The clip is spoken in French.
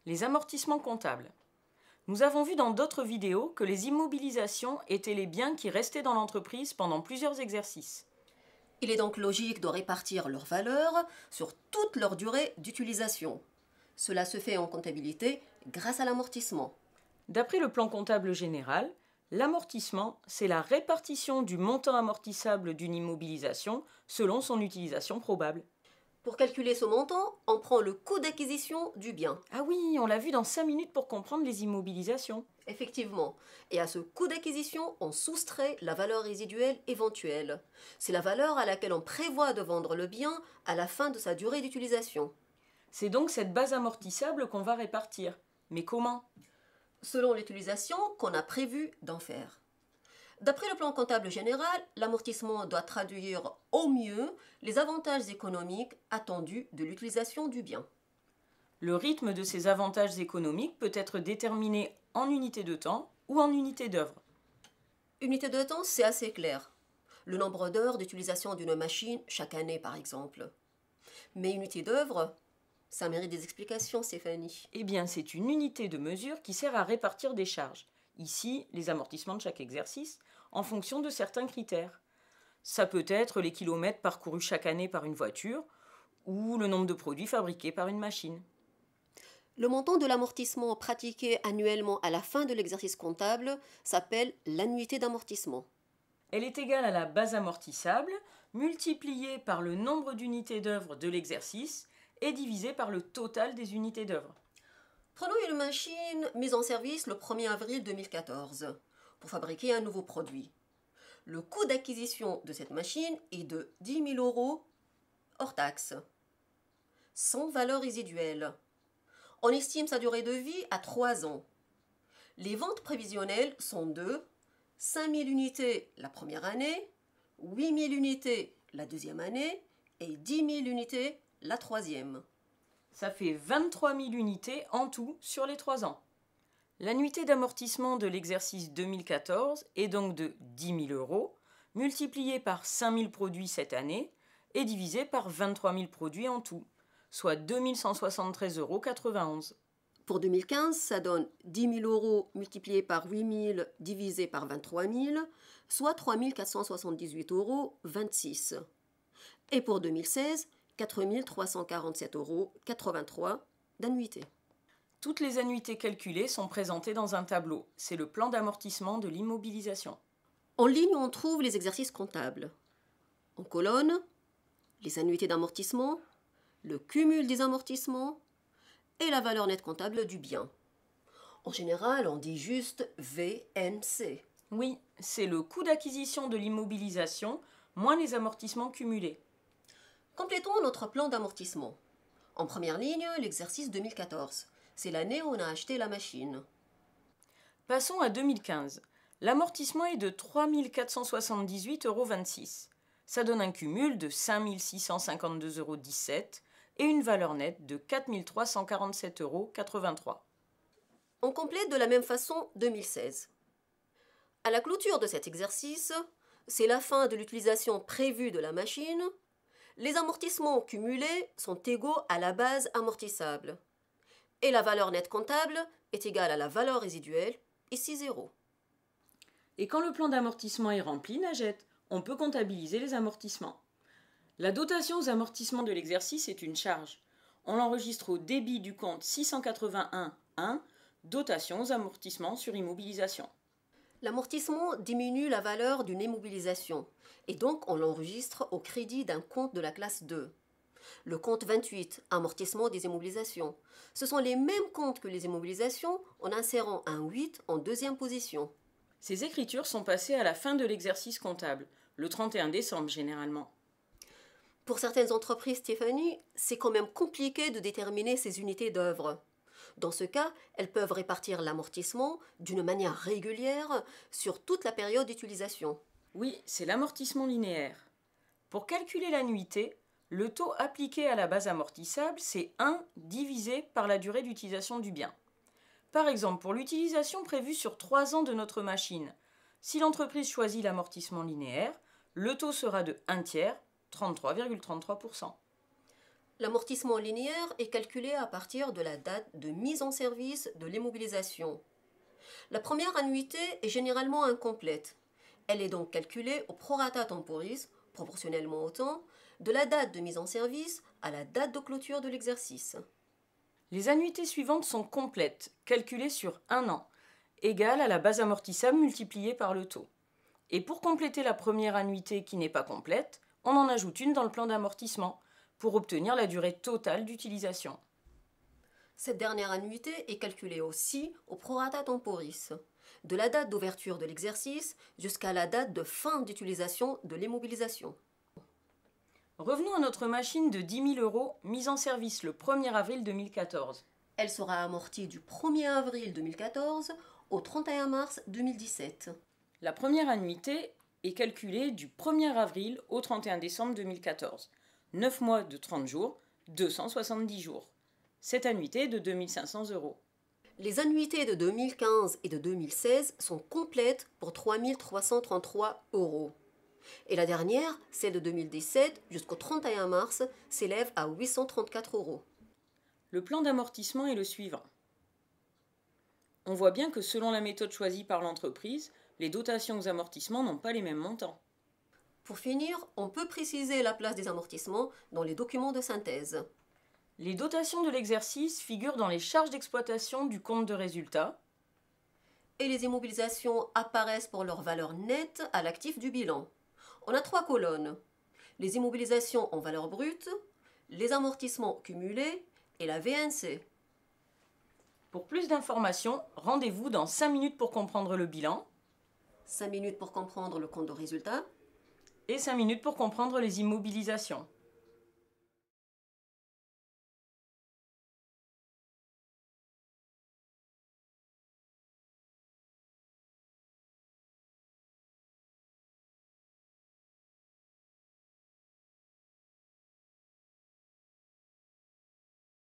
Les amortissements comptables. Nous avons vu dans d'autres vidéos que les immobilisations étaient les biens qui restaient dans l'entreprise pendant plusieurs exercices. Il est donc logique de répartir leur valeur sur toute leur durée d'utilisation. Cela se fait en comptabilité grâce à l'amortissement. D'après le plan comptable général, l'amortissement, c'est la répartition du montant amortissable d'une immobilisation selon son utilisation probable. Pour calculer ce montant, on prend le coût d'acquisition du bien. Ah oui, on l'a vu dans 5 minutes pour comprendre les immobilisations. Effectivement. Et à ce coût d'acquisition, on soustrait la valeur résiduelle éventuelle. C'est la valeur à laquelle on prévoit de vendre le bien à la fin de sa durée d'utilisation. C'est donc cette base amortissable qu'on va répartir. Mais comment? Selon l'utilisation qu'on a prévu d'en faire. D'après le plan comptable général, l'amortissement doit traduire au mieux les avantages économiques attendus de l'utilisation du bien. Le rythme de ces avantages économiques peut être déterminé en unité de temps ou en unité d'œuvre. Unité de temps, c'est assez clair. Le nombre d'heures d'utilisation d'une machine chaque année, par exemple. Mais unité d'œuvre, ça mérite des explications, Stéphanie. Eh bien, c'est une unité de mesure qui sert à répartir des charges. Ici, les amortissements de chaque exercice, en fonction de certains critères. Ça peut être les kilomètres parcourus chaque année par une voiture ou le nombre de produits fabriqués par une machine. Le montant de l'amortissement pratiqué annuellement à la fin de l'exercice comptable s'appelle l'annuité d'amortissement. Elle est égale à la base amortissable multipliée par le nombre d'unités d'œuvre de l'exercice et divisée par le total des unités d'œuvre. Prenons une machine mise en service le 1er avril 2014 pour fabriquer un nouveau produit. Le coût d'acquisition de cette machine est de 10 000 euros hors taxe, sans valeur résiduelle. On estime sa durée de vie à 3 ans. Les ventes prévisionnelles sont de 5 000 unités la première année, 8 000 unités la deuxième année et 10 000 unités la troisième. Ça fait 23 000 unités en tout sur les 3 ans. L'annuité d'amortissement de l'exercice 2014 est donc de 10 000 euros, multipliée par 5 000 produits cette année et divisée par 23 000 produits en tout, soit 2 173,91 euros. Pour 2015, ça donne 10 000 euros multiplié par 8 000 divisé par 23 000, soit 3 478,26 euros. Et pour 2016, 4 347,83 euros d'annuité. Toutes les annuités calculées sont présentées dans un tableau. C'est le plan d'amortissement de l'immobilisation. En ligne, on trouve les exercices comptables. En colonne, les annuités d'amortissement, le cumul des amortissements et la valeur nette comptable du bien. En général, on dit juste VNC. Oui, c'est le coût d'acquisition de l'immobilisation moins les amortissements cumulés. Complétons notre plan d'amortissement. En première ligne, l'exercice 2014. C'est l'année où on a acheté la machine. Passons à 2015. L'amortissement est de 3 478,26 euros. Ça donne un cumul de 5 652,17 euros et une valeur nette de 4 347,83 euros. On complète de la même façon 2016. À la clôture de cet exercice, c'est la fin de l'utilisation prévue de la machine. Les amortissements cumulés sont égaux à la base amortissable. Et la valeur nette comptable est égale à la valeur résiduelle, ici 0. Et quand le plan d'amortissement est rempli, Najette, on peut comptabiliser les amortissements. La dotation aux amortissements de l'exercice est une charge. On l'enregistre au débit du compte 681.1, dotation aux amortissements sur immobilisation. L'amortissement diminue la valeur d'une immobilisation et donc on l'enregistre au crédit d'un compte de la classe 2. Le compte 28, amortissement des immobilisations. Ce sont les mêmes comptes que les immobilisations en insérant un 8 en deuxième position. Ces écritures sont passées à la fin de l'exercice comptable, le 31 décembre généralement. Pour certaines entreprises, Stéphanie, c'est quand même compliqué de déterminer ces unités d'œuvre. Dans ce cas, elles peuvent répartir l'amortissement d'une manière régulière sur toute la période d'utilisation. Oui, c'est l'amortissement linéaire. Pour calculer l'annuité, le taux appliqué à la base amortissable, c'est 1 divisé par la durée d'utilisation du bien. Par exemple, pour l'utilisation prévue sur 3 ans de notre machine, si l'entreprise choisit l'amortissement linéaire, le taux sera de 1 tiers, 33,33%. L'amortissement linéaire est calculé à partir de la date de mise en service de l'immobilisation. La première annuité est généralement incomplète. Elle est donc calculée au prorata temporis, proportionnellement au temps, de la date de mise en service à la date de clôture de l'exercice. Les annuités suivantes sont complètes, calculées sur 1 an, égale à la base amortissable multipliée par le taux. Et pour compléter la première annuité qui n'est pas complète, on en ajoute une dans le plan d'amortissement, pour obtenir la durée totale d'utilisation. Cette dernière annuité est calculée aussi au prorata temporis, de la date d'ouverture de l'exercice jusqu'à la date de fin d'utilisation de l'immobilisation. Revenons à notre machine de 10 000 € mise en service le 1er avril 2014. Elle sera amortie du 1er avril 2014 au 31 mars 2017. La première annuité est calculée du 1er avril au 31 décembre 2014. 9 mois de 30 jours, 270 jours. Cette annuité est de 2 500 €. Les annuités de 2015 et de 2016 sont complètes pour 3 333 €. Et la dernière, celle de 2017 jusqu'au 31 mars, s'élève à 834 €. Le plan d'amortissement est le suivant. On voit bien que selon la méthode choisie par l'entreprise, les dotations aux amortissements n'ont pas les mêmes montants. Pour finir, on peut préciser la place des amortissements dans les documents de synthèse. Les dotations de l'exercice figurent dans les charges d'exploitation du compte de résultat Et les immobilisations apparaissent pour leur valeur nette à l'actif du bilan. On a 3 colonnes. Les immobilisations en valeur brute, les amortissements cumulés et la VNC. Pour plus d'informations, rendez-vous dans 5 minutes pour comprendre le bilan 5 minutes pour comprendre le compte de résultat. et 5 minutes pour comprendre les immobilisations.